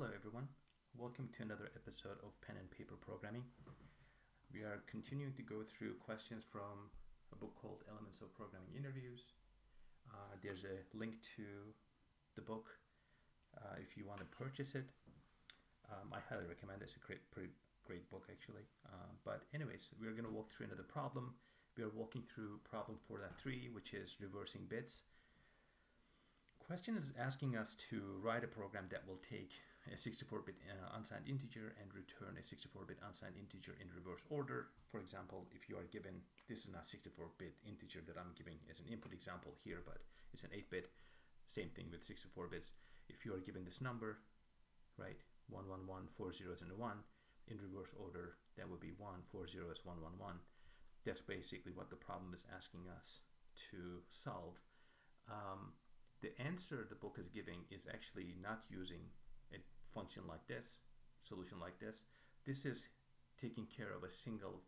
Hello everyone, welcome to another episode of Pen and Paper Programming. We are continuing to go through questions from a book called Elements of Programming Interviews. There's a link to the book if you want to purchase it. I highly recommend it. It's a pretty great book actually. But anyways, we're going to walk through another problem. We are walking through problem 4.3, which is reversing bits. Question is asking us to write a program that will take a 64-bit unsigned integer and return a 64-bit unsigned integer in reverse order. For example, if you are given, this is not 64-bit integer that I'm giving as an input example here, but it's an 8-bit, same thing with 64 bits. If you are given this number, right, 1, 1, 1, 4 zeros and a 1, in reverse order, that would be 1, 4 zeros, 1, 1, 1. That's basically what the problem is asking us to solve. The answer the book is giving is actually not using a function like this, solution like this. This is taking care of a single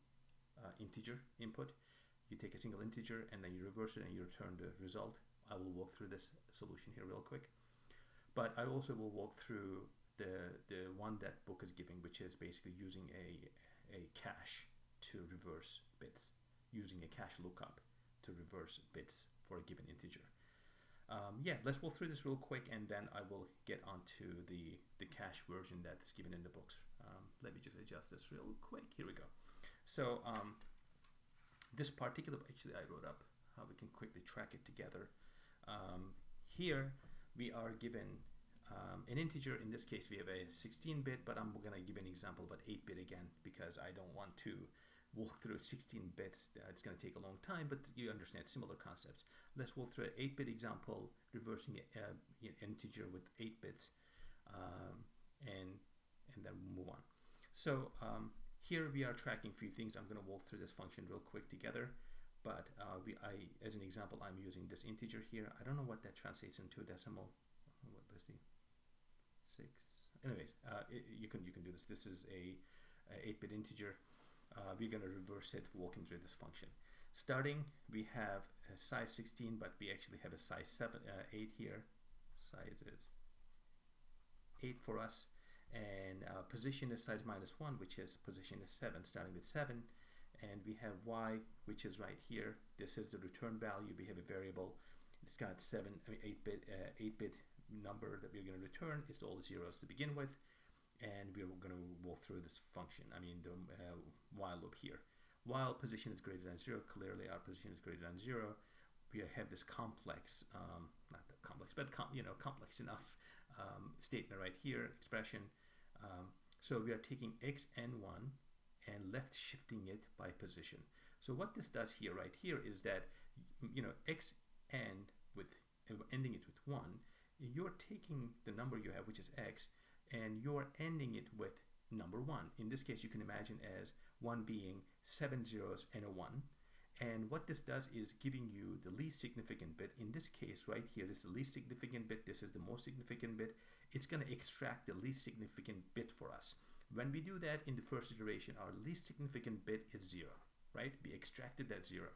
integer input. You take a single integer and then you reverse it and you return the result. I will walk through this solution here real quick. But I also will walk through the one that book is giving, which is basically using a cache to reverse bits, using a cache lookup to reverse bits for a given integer. Let's walk through this real quick and then I will get onto the cache version that's given in the books. Let me just adjust this real quick. Here we go. So this particular, actually I wrote up how we can quickly track it together. Here we are given an integer. In this case we have a 16-bit, but I'm going to give an example of an 8-bit again because I don't want to walk through 16 bits. It's going to take a long time, but you understand similar concepts. Let's walk through an 8-bit example, reversing an integer with 8 bits, and then move on. So here we are tracking a few things. I'm going to walk through this function real quick together, but as an example, I'm using this integer here. I don't know what that translates into a decimal. Let's see, 6. Anyways, you can do this. This is a 8-bit integer. We're going to reverse it walking through this function. Starting, we have a size 16, but we actually have a size 8 here. Size is 8 for us. And position is size -1, which is position is 7, starting with 7. And we have y, which is right here. This is the return value. We have a variable. It's got 8-bit number that we're going to return. It's all zeros to begin with. And we're going to walk through this function, the while loop here. While position is greater than 0, clearly our position is greater than 0. We have this complex, not that complex, but complex enough statement right here, expression. So we are taking x and 1 and left shifting it by position. So what this does here, right here, is that x and with ending it with 1, you're taking the number you have, which is x, and you're ending it with number 1. In this case, you can imagine as 1 being 7 zeros and a 1. And what this does is giving you the least significant bit. In this case, right here, this is the least significant bit. This is the most significant bit. It's going to extract the least significant bit for us. When we do that in the first iteration, our least significant bit is 0, right? We extracted that 0.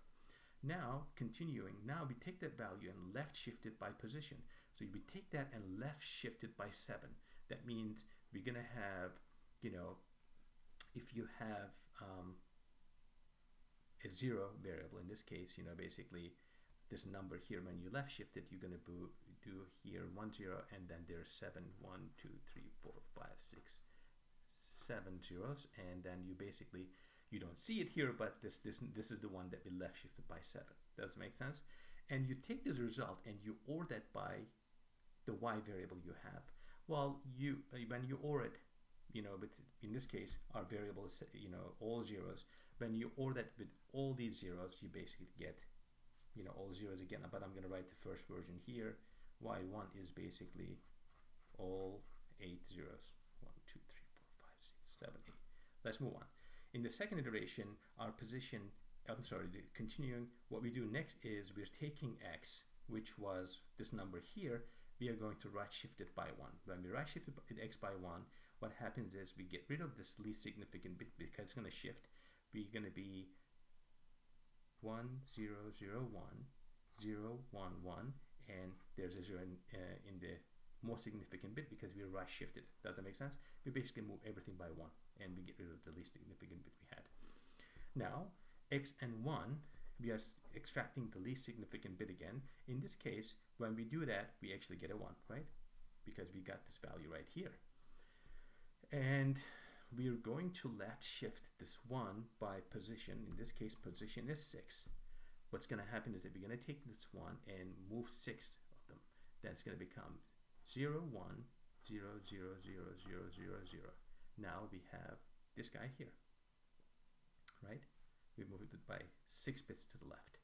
Now, continuing, now we take that value and left shift it by position. So we take that and left shift it by 7. That means we're going to have, if you have a 0 variable, in this case, basically this number here, when you left shift it, you're going to do here 1 0, and then there's 7, 1, 2, 3, 4, 5, 6, 7 zeros, and then you don't see it here, but this is the one that we left shifted by 7. Does it make sense? And you take this result and you OR that by the y variable you have. Well, when you OR it, but in this case, our variable is, all zeros. When you OR that with all these zeros, you basically get, all zeros again. But I'm going to write the first version here. Y1 is basically all 8 zeros. 1, 2, 3, 4, 5, 6, 7, 8. Let's move on. In the second iteration, our position, continuing, what we do next is we're taking x, which was this number here. We are going to right shift it by 1. When we right shift it x by 1, what happens is we get rid of this least significant bit because it's going to shift. We're going to be 1 0 0 1 0 1 1, and there's a 0 in the most significant bit because we right shifted. Does that make sense? We basically move everything by 1 and we get rid of the least significant bit we had. Now, x and 1, we are extracting the least significant bit again. In this case, when we do that, we actually get a 1, right? Because we got this value right here. And we are going to left shift this 1 by position. In this case, position is 6. What's going to happen is that we're going to take this 1 and move 6 of them. That's going to become 0, 1, 0, 0, 0, 0, 0, 0. Now we have this guy here, right? We moved it by 6 bits to the left.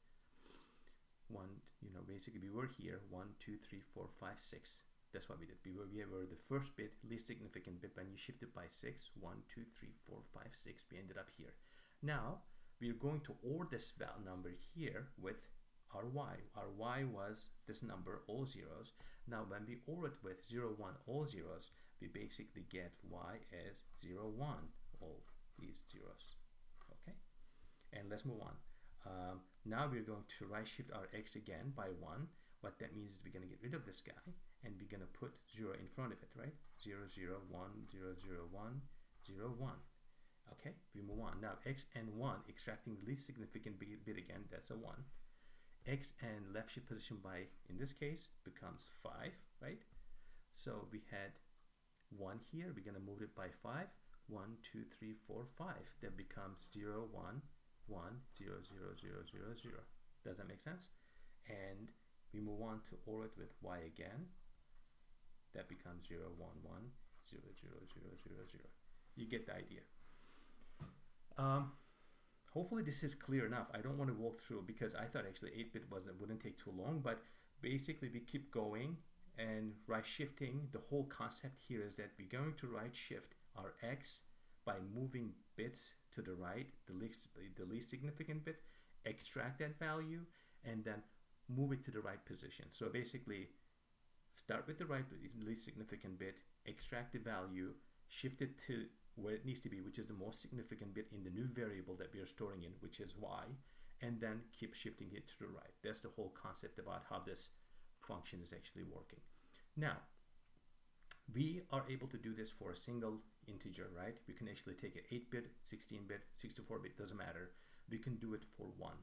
Basically we were here, 1, 2, 3, 4, 5, 6. That's what we did. We were the first bit, least significant bit, when you shifted by 6, 1, 2, 3, 4, 5, 6, we ended up here. Now, we are going to OR this number here with our y. Our y was this number, all zeros. Now, when we OR it with 0, 1, all zeros, we basically get y as 0, 1, all these zeros. Okay? And let's move on. Now we're going to right shift our x again by 1. What that means is we're going to get rid of this guy and we're going to put 0 in front of it, right? 0, 0, 1, 0, 0, 1, 0, 1. Okay, we move on. Now x and 1, extracting the least significant bit again, that's a 1. X and left shift position by, in this case, becomes 5, right? So we had 1 here, we're going to move it by 5. 1, 2, 3, 4, 5. That becomes 0, 1, 1, 0, 0, 0, 0, 0. Does that make sense? And we move on to OR it with y again. That becomes 0, 1, 1, 0, 0, 0, 0, 0. You get the idea. Hopefully this is clear enough. I don't want to walk through because I thought actually 8-bit wouldn't take too long, but basically we keep going and right shifting. The whole concept here is that we're going to right shift our x by moving bits to the right, the least significant bit, extract that value, and then move it to the right position. So basically, start with the least significant bit, extract the value, shift it to where it needs to be, which is the most significant bit in the new variable that we are storing in, which is y, and then keep shifting it to the right. That's the whole concept about how this function is actually working. Now, we are able to do this for a single integer, right? We can actually take an 8-bit, 16-bit, 64-bit, doesn't matter. We can do it for one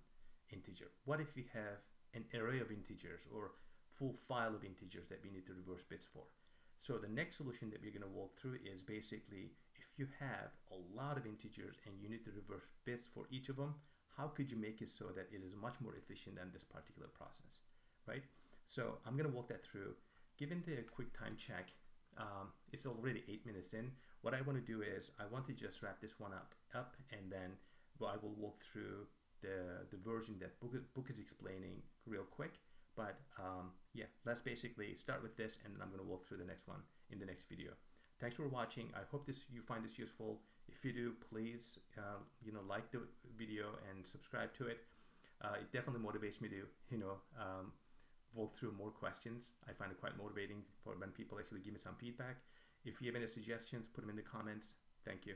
integer. What if we have an array of integers or full file of integers that we need to reverse bits for? So the next solution that we're going to walk through is basically if you have a lot of integers and you need to reverse bits for each of them, how could you make it so that it is much more efficient than this particular process, right? So I'm going to walk that through. Given the quick time check, it's already 8 minutes in. What I want to do is I want to just wrap this one up and then I will walk through the version that book is explaining real quick. But yeah, let's basically start with this and then I'm going to walk through the next one in the next video. Thanks for watching. I hope you find this useful. If you do, please like the video and subscribe to it. It definitely motivates me to walk through more questions. I find it quite motivating for when people actually give me some feedback. If you have any suggestions, put them in the comments. Thank you.